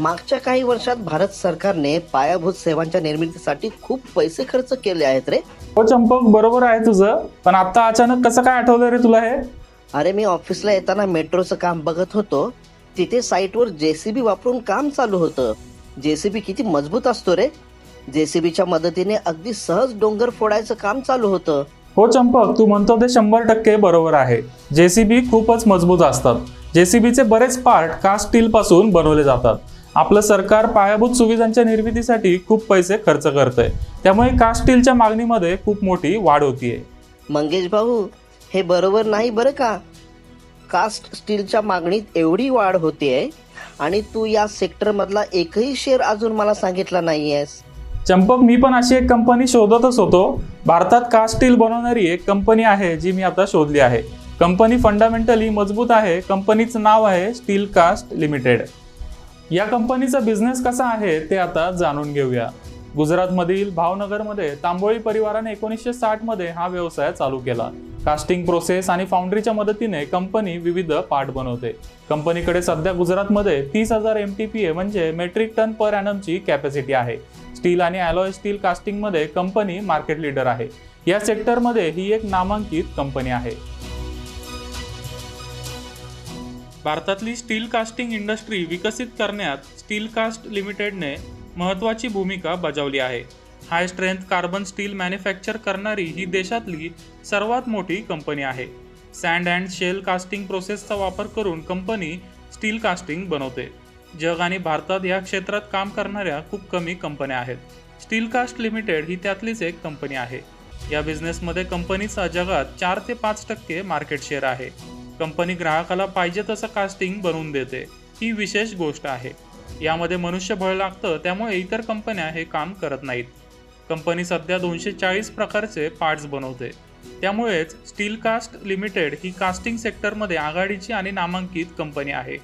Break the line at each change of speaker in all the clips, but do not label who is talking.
मागच्या काही वर्षात भारत सरकारने पायाभूत सेवांच्या निर्मितीसाठी खूप पैसे खर्च केले आहेत रे.
हो चंपक, बरोबर आहे तुझं. पण आता अचानक कसं काय आठवलं रे तुला हे?
अरे मी ऑफिसला येताना मेट्रोचं काम बघत होतो. तिथे साईटवर जेसीबी वापरून काम चालू होतं. जेसीबी किती मजबूत असतो रे. जेसीबीच्या मदतीने अगदी सहज डोंगर फोडायचं काम चालू होतं.
हो चंपक, तू म्हणतो ते 100% बरोबर आहे. जेसीबी खूपच मजबूत असतात. जेसीबीचे बरेच पार्ट कास्ट स्टील पासून बनवले जातात. आपलं सरकार पायाभूत सुविधांच्या निर्मितीसाठी खूप पैसे खर्च करतंय. त्यामुळे कास्ट स्टीलच्या मागणीमध्ये खूप मोठी वाढ होतीये.
मंगेश भाऊ, हे बरोबर नाही बरं का. कास्ट स्टीलच्या मागणीत एवढी वाढ होतीये आणि तू या सेक्टर मधला एकही शेअर अजून मला सांगितला नाहीयेस.
चंपक, मी पण अशी एक कंपनी शोधतच होतो. भारतात कास्ट स्टील बनवणारी एक कंपनी आहे जी मी आता शोधली आहे. कंपनी फंडामेंटली मजबूत आहे. कंपनीचं नाव आहे स्टील कास्ट लिमिटेड. या कंपनीचा बिझनेस कसा आहे ते आता जाणून घेऊया. गुजरातमधील भावनगरमध्ये तांबोळी परिवाराने 1960 मध्ये हा व्यवसाय चालू केला. कास्टिंग प्रोसेस आणि फाउंड्रीच्या मदतीने कंपनी विविध पार्ट बनवते. कंपनीकडे सध्या गुजरातमध्ये 30,000 MTPA म्हणजे मेट्रिक टन पर ॲनमची कॅपॅसिटी आहे. स्टील आणि ॲलॉय स्टील कास्टिंगमध्ये कंपनी मार्केट लीडर आहे. या सेक्टरमध्ये ही एक नामांकित कंपनी आहे. भारतातली स्टील कास्टिंग इंडस्ट्री विकसित करण्यात स्टील कास्ट लिमिटेडने महत्त्वाची भूमिका बजावली आहे. High strength carbon steel manufacture करणारी ही देशातली सर्वात मोठी कंपनी आहे. सँड अँड शेल कास्टिंग प्रोसेसचा वापर करून कंपनी स्टील कास्टिंग बनवते. जग आणि भारतात या क्षेत्रात काम करणाऱ्या खूप कमी कंपन्या आहेत. स्टील कास्ट लिमिटेड ही त्यातलीच एक कंपनी आहे. या बिझनेसमध्ये कंपनीचा जगात 4 ते 5% मार्केट शेअर आहे. कंपनी ग्राहकाला पाहिजे तसं कास्टिंग बनवून देते. ही विशेष गोष्ट आहे. यामध्ये मनुष्यबळ लागतं, त्यामुळे इतर कंपन्या हे काम करत नाहीत. कंपनी सध्या 240 प्रकारचे पार्ट्स बनवते. त्यामुळेच स्टील कास्ट लिमिटेड ही कास्टिंग सेक्टरमध्ये आघाडीची आणि नामांकित कंपनी आहे.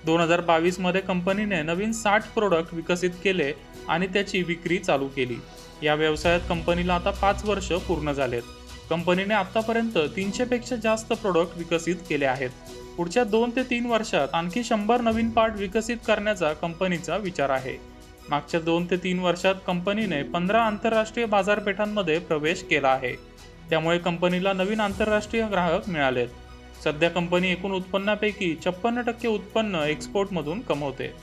2022 मध्ये कंपनीने नवीन 60 प्रोडक्ट विकसित केले आणि त्याची विक्री चालू केली. या व्यवसायात कंपनीला आता 5 वर्ष पूर्ण झालेत. कंपनीने आतापर्यंत 300 पेक्षा जास्त प्रोडक्ट विकसित केले आहेत. पुढच्या 2 ते 3 वर्षात आणखी 100 नवीन पार्ट विकसित करण्याचा कंपनीचा विचार आहे. मागच्या 2 ते 3 वर्षात कंपनीने 15 आंतरराष्ट्रीय बाजारपेठांमध्ये प्रवेश केला आहे. त्यामुळे कंपनीला नवीन आंतरराष्ट्रीय ग्राहक मिळालेत. सध्या कंपनी एकूण उत्पन्नापैकी 56% उत्पन्न एक्सपोर्टमधून कमवते.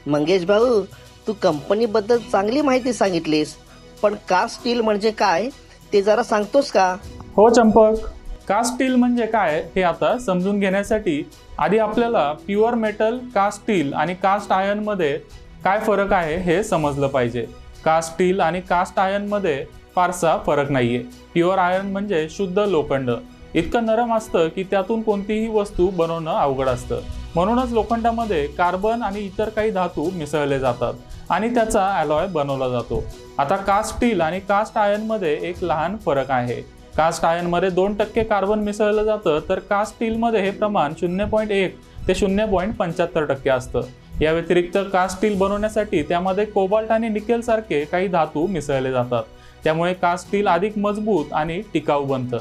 मंगेश भाऊ, तू कंपनीबद्दल चांगली माहिती सांगितलीस, पण कास्ट स्टील म्हणजे काय ते जरा सांगतोस का?
हो चंपक, कास्ट स्टील म्हणजे काय हे आता समजून घेण्यासाठी आधी आपल्याला प्युअर मेटल कास्ट स्टील आणि कास्ट आयर्नमध्ये काय फरक आहे हे समजलं पाहिजे. कास्ट स्टील आणि कास्ट आयर्नमध्ये फारसा फरक नाहीये. प्युअर आयर्न म्हणजे शुद्ध लोखंड. इतकं नरम असतं की त्यातून कोणतीही वस्तू बनवणं अवघड असतं. म्हणूनच लोखंडामध्ये कार्बन आणि इतर काही धातू मिसळले जातात आणि त्याचा ॲलॉय बनवला जातो. आता कास्ट स्टील आणि कास्ट आयर्नमध्ये एक लहान फरक आहे. कास्ट आयर्नमध्ये 2% कार्बन मिसळलं जातं, तर कास्ट स्टीलमध्ये हे प्रमाण 0.1 ते 0.75% असतं. या व्यतिरिक्त कास्ट स्टील बनवण्यासाठी त्यामध्ये कोबाल्ट आणि निकेल सारखे काही धातू मिसळले जातात. त्यामुळे कास्ट स्टील अधिक मजबूत आणि टिकाऊ बनतं.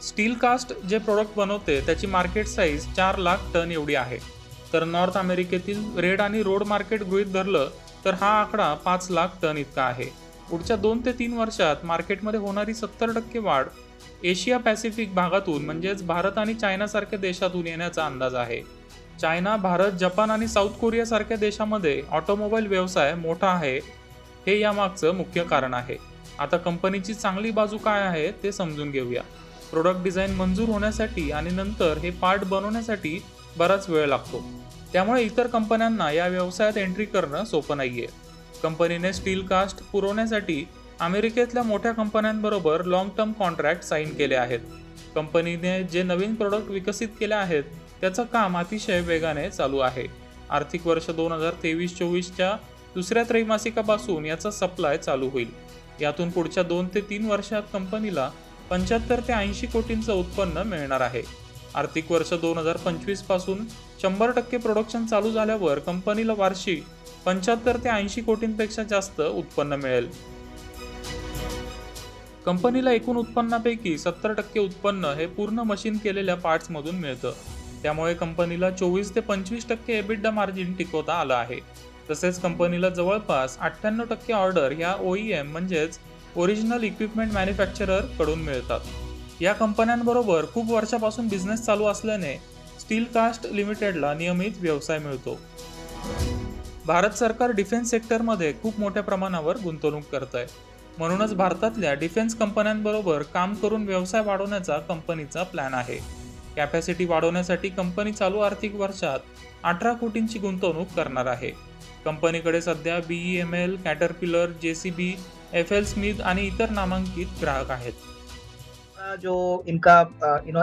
स्टील कास्ट जे प्रोडक्ट बनवते त्याची मार्केट साईज 4 लाख टन एवढी आहे. तर नॉर्थ अमेरिकेतील रेड आणि रोड मार्केट गृहीत धरलं तर हा आकडा 5 लाख टन इतका आहे. पुढच्या 2 ते 3 वर्षात मार्केटमध्ये होणारी 70% वाढ एशिया पॅसिफिक भागातून म्हणजेच भारत आणि चायनासारख्या देशातून येण्याचा अंदाज आहे. चायना, भारत, जपान आणि साऊथ कोरियासारख्या देशामध्ये ऑटोमोबाईल व्यवसाय मोठा आहे. हे यामागचं मुख्य कारण आहे. आता कंपनीची चांगली बाजू काय आहे ते समजून घेऊया. प्रोडक्ट डिझाईन मंजूर होण्यासाठी आणि नंतर हे पार्ट बनवण्यासाठी बराच वेळ लागतो. त्यामुळे इतर कंपन्यांना या व्यवसायात एंट्री करणं सोपं नाहीये. कंपनीने स्टील कास्ट पुरवण्यासाठी अमेरिकेतल्या मोठ्या कंपन्यांबरोबर लॉंग टर्म कॉन्ट्रॅक्ट साईन केले आहेत. कंपनीने जे नवीन प्रोडक्ट विकसित केले आहेत त्याचं काम अतिशय वेगाने चालू आहे. आर्थिक वर्ष 2023-24च्या दुसऱ्या त्रैमासिकापासून याचा सप्लाय चालू होईल. यातून पुढच्या 2 ते 3 वर्षात कंपनीला 75 ते 80 कोटींचं उत्पन्न मिळणार आहे. आर्थिक वर्ष 2025 पासून 100% प्रोडक्शन चालू झाल्यावर कंपनीला वार्षिक 75 ते 80 कोटींपेक्षा जास्त उत्पन्न मिळेल. कंपनीला एकूण उत्पन्नापैकी 70% उत्पन्न हे पूर्ण मशीन केलेल्या पार्ट्समधून मिळतं. त्यामुळे कंपनीला 24 ते 25% एबिडा मार्जिन टिकवता आलं आहे. तसेच कंपनीला जवळपास 98% ऑर्डर या OEM म्हणजेच ओरिजिनल इक्विपमेंट मॅन्युफॅक्चरर कडून मिळतात. या कंपन्यांबरोबर खूप वर्षापासून बिझनेस चालू असल्याने स्टील कास्ट लिमिटेडला नियमित व्यवसाय मिळतो. भारत सरकार डिफेन्स सेक्टरमध्ये खूप मोठ्या प्रमाणावर गुंतवणूक करत आहे. म्हणूनच भारतातल्या डिफेन्स कंपन्यांबरोबर काम करून व्यवसाय वाढवण्याचा कंपनीचा प्लॅन आहे. कॅपॅसिटी वाढवण्यासाठी कंपनी चालू आर्थिक वर्षात 18 कोटींची गुंतवणूक करणार आहे. कंपनीकडे सध्या BEML, caterpillar, JCB, FL Smith आणि इतर नामांकित ग्राहक आहेत.
जो इनका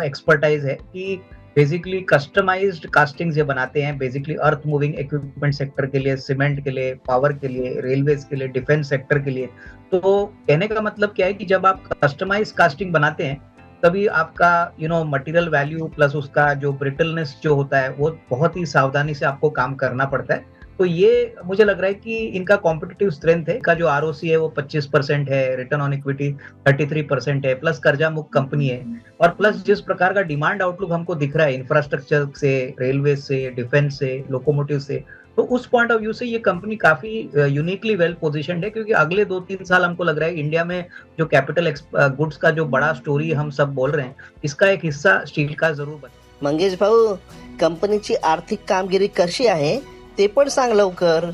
एक्सपर्टाइज है कि बेसिकली कस्टमाइज्ड कास्टिंग जो बनाते हैं, basically earth moving equipment sector के लिए, सीमेंट के लिए, पावर के लिए, रेलवेज के लिए, डिफेंस सेक्टर के लिए. तो कहने का मतलब क्या है कि जब आप कस्टमाइज कास्टिंग बनाते हैं तभी आपका मटेरियल वैल्यू प्लस उसका जो ब्रिटलनेस जो होता है वो बहुत ही सावधानी से आपको काम करना पड़ता है. तो ये मुझे लग रहा है कि इनका कॉम्पिटिटिव स्ट्रेंथ है. का जो ROC है वो 25% है, रिटर्न ऑन इक्विटी 33% है, प्लस कर्जा मुक्त कंपनी है. और प्लस जिस प्रकार का डिमांड आउटलुक हमको दिख रहा है इंफ्रास्ट्रक्चर से, रेलवे से, डिफेंस से, लोकोमोटिव से, तो उस पॉइंट ऑफ व्यू से ये कंपनी काफी यूनिकली वेल पोजिशन्ड है. क्योंकि अगले 2-3 साल हमको लग रहा है इंडिया में जो कैपिटल गुड्स का जो बड़ा स्टोरी हम सब बोल रहे हैं, इसका एक हिस्सा स्टील का जरूर बने.
मंगेश भाऊ, कंपनीची आर्थिक कामगिरी कशी आहे ते पण सांग लवकर.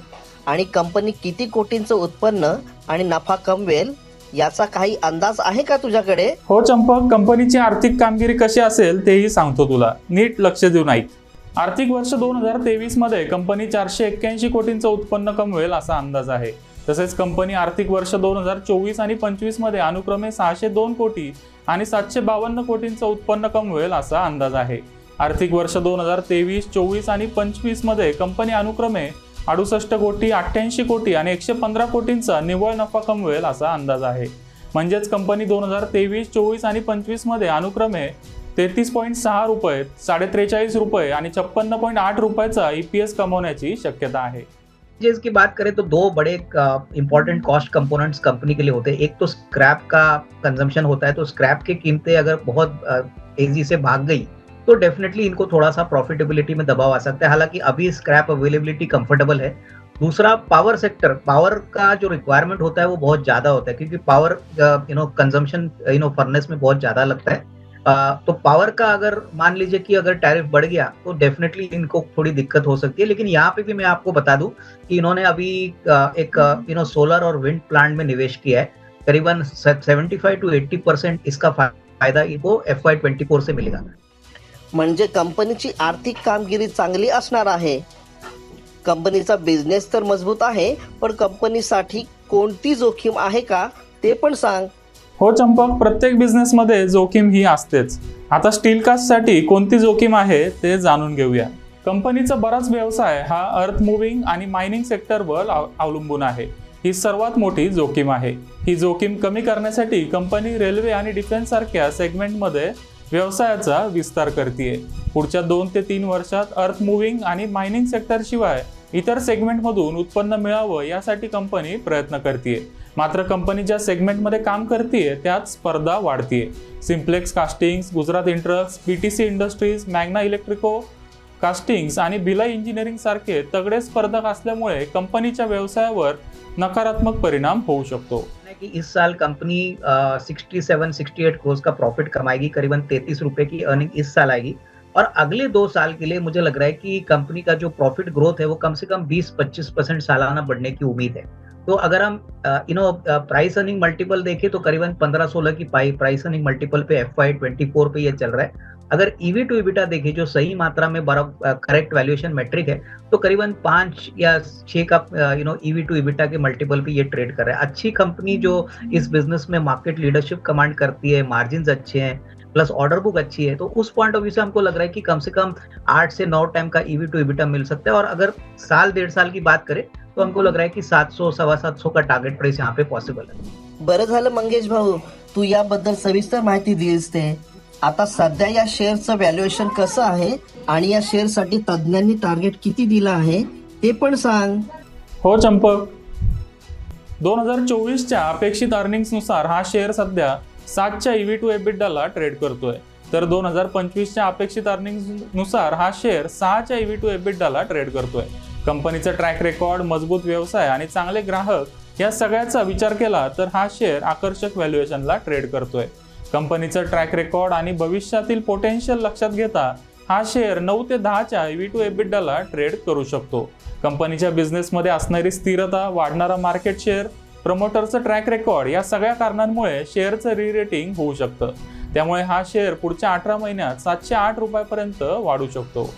आणि कंपनी किती कोटींचं उत्पन्न आणि नफा कमवेल याचा काही अंदाज आहे का तुझ्याकडे?
हो चंपक, कंपनीची आर्थिक कामगिरी कशी असेल तेही सांगतो तुला. नीट लक्ष देऊन ऐक. आर्थिक वर्ष 2023 मध्ये कंपनी 481 कोटींचं उत्पन्न कमवेल असा अंदाज आहे. तसेच कंपनी आर्थिक वर्ष 2024 आणि 25 मध्ये अनुक्रमे 602 कोटी आणि 752 कोटींचं उत्पन्न कमवेल असा अंदाज आहे. आर्थिक वर्ष 2023, 24 आणि 25 मध्ये कंपनी अनुक्रमे 68 कोटी, 88 कोटी आणि 115 कोटींचा निव्वळ नफा कमवेल असा अंदाज आहे. म्हणजेच कंपनी 2023, 24 आणि 25 मध्ये अनुक्रमे 33.6 रुपये, 43.5 रुपये आणि 56.8 रुपयाचा EPS कमवण्याची शक्यता आहे.
चीज की बात करें तो दो बड़े इंपॉर्टेंट कॉस्ट कंपोनेंट्स कंपनी के लिए होते हैं. एक तो स्क्रैप का कंजम्पशन होता है. तो स्क्रैप की कीमतें अगर बहुत तेजी से भाग गई तो डेफिनेटली इनको थोड़ा सा प्रॉफिटेबिलिटी में दबाव आ सकता है. हालांकि अभी स्क्रैप अवेलेबिलिटी कंफर्टेबल है. दूसरा पावर सेक्टर, पावर का जो रिक्वायरमेंट होता है वो बहुत ज्यादा होता है क्योंकि पावर कंजम्पशन फर्नेस में बहुत ज्यादा लगता है. तो पावर का अगर मान लीजिए कि अगर टैरिफ बढ़ गया तो डेफिनेटली इनको थोड़ी दिक्कत हो सकती है. लेकिन यहाँ पे भी मैं आपको बता दूं कि इन्होंने अभी एक सोलर और विंड प्लांट में निवेश किया है. करीबन 75 to 80% इसका फायदा इनको FY24 से मिलेगा.
म्हणजे कंपनीची आर्थिक कामगिरी चांगली असणार आहे. कंपनीचा बिझनेस तर मजबूत आहे, पण कंपनीसाठी कोणती जोखीम आहे का ते पण सांग.
हो चंपक, प्रत्येक बिझनेसमध्ये जोखीम ही असतेच. आता स्टील कास्टसाठी कोणती जोखीम आहे ते जाणून घेऊया. कंपनीचा बराच व्यवसाय हा अर्थ मूव्हिंग आणि मायनिंग सेक्टरवर अवलंबून आहे. ही सर्वात मोठी जोखीम आहे. ही जोखीम कमी करण्यासाठी कंपनी रेल्वे आणि डिफेन्स सारख्या सेगमेंटमध्ये व्यवसायाचा विस्तार करते. पुढच्या 2 ते 3 वर्षात अर्थ मूव्हिंग आणि मायनिंग सेक्टर शिवाय इतर सेगमेंटमधून उत्पन्न मिळावं यासाठी कंपनी प्रयत्न करते. मात्र कंपनी ज्या सेगमेंटमध्ये काम करते त्यात स्पर्धा वाढते. Simplex castings, Gujarat Intrux, PTC industries, Magna Electrico castings आणि भिलाई इंजिनिअरिंग सारखे तगडे स्पर्धक असल्यामुळे कंपनीच्या व्यवसायावर नकारात्मक परिणाम होऊ शकतो.
कि इस साल कंपनी 67-68 करोड़ का प्रॉफिट कमाएगी. करीबन 33 रुपए की अर्निंग इस साल आएगी. और अगले 2 साल के लिए मुझे लग रहा है कि कंपनी का जो प्रॉफिट ग्रोथ है वो कम से कम 20-25% सालाना बढ़ने की उम्मीद है. तो अगर हम प्राइस अर्निंग मल्टीपल देखें तो करीबन 15-16 की प्राइस अर्निंग मल्टीपल पे FY24 पे ये चल रहा है. अगर EV to EBITDA देखें जो सही मात्रा में करेक्ट वैल्यूएशन मेट्रिक है तो करीबन 5 या 6 का EV to EBITDA के मल्टीपल पे ये ट्रेड कर रहा है. अच्छी कंपनी जो इस बिजनेस में मार्केट लीडरशिप कमांड करती है, मार्जिन अच्छे हैं, प्लस ऑर्डर बुक अच्छी है, तो उस पॉइंट ऑफ व्यू से हमको लग रहा है कि कम से कम 8 से 9 टाइम का EV to EBITDA मिल सकता है. और अगर साल 1.5 साल की बात करें तो हमको लग रहा है कि 700-750 का टारगेट प्राइस यहाँ पे पॉसिबल है.
बरं झालं मंगेश भाऊ, तू याबद्दल सविस्तर माहिती दिलीस ते. आता सध्या या शेअरचं व्हॅल्युएशन कसं आहे आणि या शेअरसाठी तज्ज्ञांनी टार्गेट किती दिलं आहे ते पण सांग.
हो चंपक, 2024च्या अपेक्षित अर्निंग्सनुसार हा शेअर सध्या 7च्या EV to EBITDA ला ट्रेड करतोय. तर 2025च्या अपेक्षित अर्निंग्सनुसार हा शेअर 6च्या EV to EBITDA ट्रेड करतोय. कंपनीचा ट्रॅक रेकॉर्ड, मजबूत व्यवसाय आणि चांगले ग्राहक या सगळ्याचा विचार केला तर हा शेअर आकर्षक व्हॅल्युएशनला ट्रेड करतोय. कंपनीचं ट्रॅक रेकॉर्ड आणि भविष्यातील पोटेन्शियल लक्षात घेता हा शेअर 9 ते 10च्या EV to EBITDA ट्रेड करू शकतो. कंपनीच्या बिझनेसमध्ये असणारी स्थिरता, वाढणारा मार्केट शेअर, प्रमोटरचं ट्रॅक रेकॉर्ड या सगळ्या कारणांमुळे शेअरचं री-रेटिंग होऊ शकतं. त्यामुळे हा शेअर पुढच्या 18 महिन्यात 708 रुपयापर्यंत वाढू शकतो.